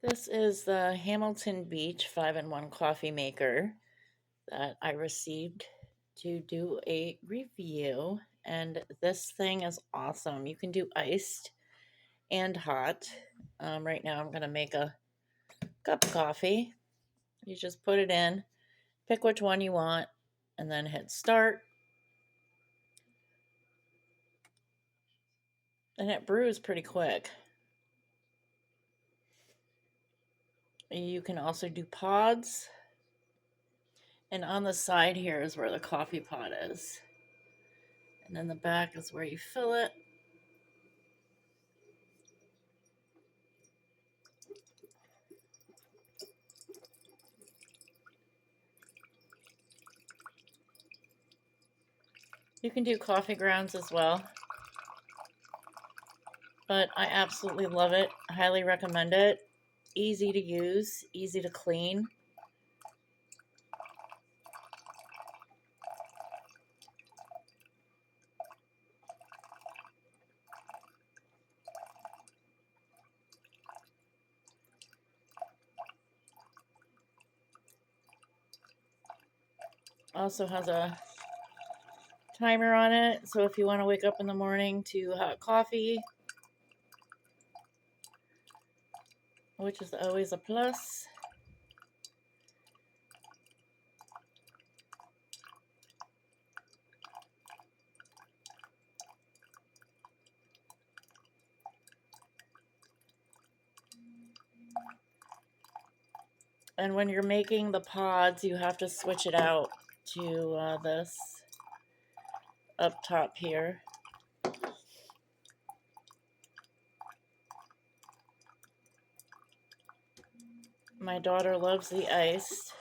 This is the Hamilton Beach 5-in-1 coffee maker that I received to do a review. And this thing is awesome. You can do iced and hot. Right now, I'm going to make a cup of coffee. You just put it in, pick which one you want, and then hit start. And it brews pretty quick. You can also do pods. And on the side here is where the coffee pot is. And then the back is where you fill it. You can do coffee grounds as well. But I absolutely love it. I highly recommend it. Easy to use, easy to clean. Also has a timer on it, so if you want to wake up in the morning to hot coffee, which is always a plus. And when you're making the pods, you have to switch it out to this up top here. My daughter loves the iced.